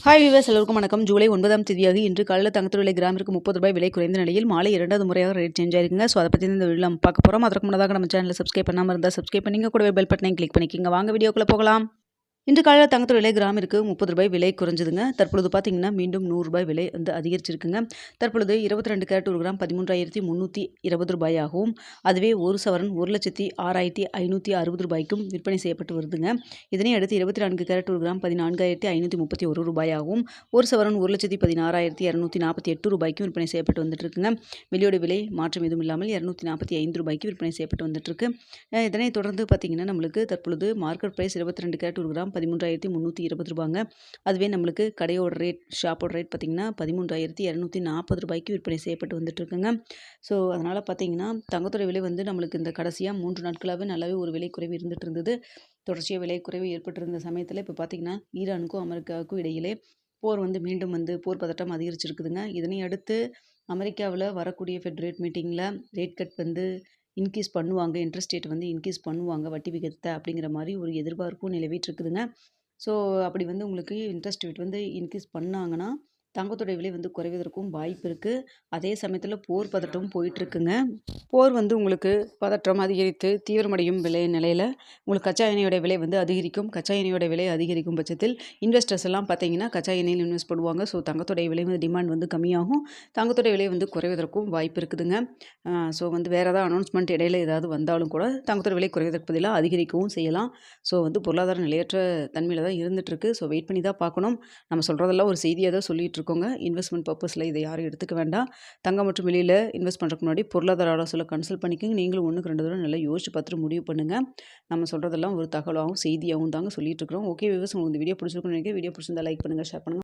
Hi viewers, எல்லோருக்கும் வணக்கம். ஜூலை 9ஆம் தேதியாக இன்று காலையில் தங்கத்தோட விலை கிராமிற்கு ₹30 விலை குறைந்த நிலையில் மாலை 2வது முறையாக ரேட் சேஞ்ச் ஆயிருக்குங்க. ஸோ அதை பற்றி இந்த வீடியோ நம்ம பார்க்க போகிறோம். அதற்கு முன்னதாக நம்ம சேனலை சப்ஸ்கிரைப் பண்ணாமல் இருந்தால் சப்ஸ்கிரைப் பண்ணிங்க, கூடவே பெல் பட்டனை கிளிக் பண்ணிக்கோங்க. வாங்க வீடியோக்குள்ளே போகலாம். இன்று காலையில் தங்கத்தோட விலை கிராமிற்கு ₹30 விலை குறைஞ்சதுங்க. தற்பொழுது பார்த்தீங்கன்னா மீண்டும் ₹100 விலை வந்து அதிகரிச்சிருக்குங்க. தற்பொழுது 22 கேரட் 1 கிராம் ₹13,320 ஆகவும், அதுவே ஒரு சவரன் ₹1,06,560க்கும் விற்பனை செய்யப்பட்டு வருதுங்க. இதனை அடுத்து 24 கேரட் 1 கிராம் ₹14,531 ஆகவும், ஒரு சவரன் ₹1,16,248க்கும் விற்பனை செய்யப்பட்டு வந்துட்டு இருக்குங்க. வெள்ளியோட விலை மாற்றம் எதுவும் இல்லாமல் ₹245 விற்பனை செய்யப்பட்டு வந்துட்டு இருக்கு. இதனை தொடர்ந்து பார்த்தீங்கன்னா நம்மளுக்கு தற்பொழுது மார்க்கெட் பிரைஸ் 22 கேரட் 1 கிராம் ₹13,320. அதுவே நம்மளுக்கு கடையோட ரேட், ஷாப்போட ரேட் பார்த்தீங்கன்னா ₹13,240 விற்பனை செய்யப்பட்டு வந்துட்டு இருக்குங்க. ஸோ அதனால் பார்த்தீங்கன்னா தங்கத்தோட விலை வந்து நம்மளுக்கு இந்த கடைசியாக 3 நாட்களாகவே நல்லாவே ஒரு விலை குறைவு இருந்துட்டு இருந்தது. தொடர்ச்சியாக விலை குறைவு ஏற்பட்டிருந்த சமயத்தில் இப்போ பார்த்தீங்கன்னா ஈரானுக்கும் அமெரிக்காவுக்கும் இடையிலே போர் வந்து மீண்டும் வந்து போர் பதட்டம் அதிகரிச்சிருக்குதுங்க. இதனை அடுத்து அமெரிக்காவில் வரக்கூடிய ஃபெட் ரேட் மீட்டிங்கில் ரேட் கட் வந்து இன்க்ரீஸ் பண்ணுவாங்க, இன்ட்ரெஸ்ட் ரேட் வந்து இன்க்ரீஸ் பண்ணுவாங்க, வட்டி விகிதத்தை அப்படிங்கிற மாதிரி ஒரு எதிர்பார்ப்பும் நிலவிட்டு இருக்குதுங்க. ஸோ அப்படி வந்து உங்களுக்கு இன்ட்ரெஸ்ட் ரேட் வந்து இன்க்ரீஸ் பண்ணாங்கன்னா தங்கத்தோட விலை வந்து குறைவதற்கும் வாய்ப்பு இருக்குது. அதே சமயத்தில் போர் பதட்டமும் போயிட்டுருக்குங்க. போர் வந்து உங்களுக்கு பதற்றம் அதிகரித்து தீவிரமடையும் நிலையில் உங்களுக்கு கச்சா எண்ணெயோட விலை வந்து அதிகரிக்கும். கச்சா எண்ணெயோட விலை அதிகரிக்கும் பட்சத்தில் இன்வெஸ்டர்ஸ் எல்லாம் பார்த்தீங்கன்னா கச்சா எண்ணெயில் இன்வெஸ்ட் பண்ணுவாங்க. ஸோ தங்கத்தோட விலை வந்து டிமாண்ட் வந்து கம்மியாகும். தங்கத்தோட விலை வந்து குறைவதற்கும் வாய்ப்பு இருக்குதுங்க. ஸோ வந்து வேறு ஏதாவது அனௌன்ஸ்மெண்ட் இடையில ஏதாவது வந்தாலும் கூட தங்கத்தோட விலை குறைவதற்கு பதிலாக அதிகரிக்கவும் செய்யலாம். ஸோ வந்து பொருளாதார நிலையற்ற தன்மையில் தான் இருந்துகிட்ருக்கு. ஸோ வெயிட் பண்ணி தான் பார்க்கணும். நம்ம சொல்கிறதெல்லாம் ஒரு செய்தியாக தான் சொல்லிகிட்டு இருக்கோங்க. இன்வெஸ்ட்மெண்ட் பர்பஸில் இதை யாரும் எடுத்துக்க வேண்டாம். தங்கம் மற்றும் வெளியில் இன்வெஸ்ட் பண்ணுறதுக்கு முன்னாடி பொருளாதார ஆலோசனை கன்சல்ட் பண்ணிக்கோங்க. நீங்களும் 1க்கு 2 தடவை நல்லா யோசிச்சு பார்த்துட்டு முடிவு பண்ணுங்கள். நம்ம சொல்கிறதெல்லாம் ஒரு தகவலாகவும் செய்தியாகவும் தாங்க சொல்லிட்டு இருக்கிறோம். ஓகே வியூவர்ஸ், உங்களுக்கு இந்த வீடியோ பிடிச்சிருக்குன்னு நினைக்கிறேன். வீடியோ பிடிச்சிருந்தா லைக் பண்ணுங்கள், ஷேர் பண்ணுங்கள்.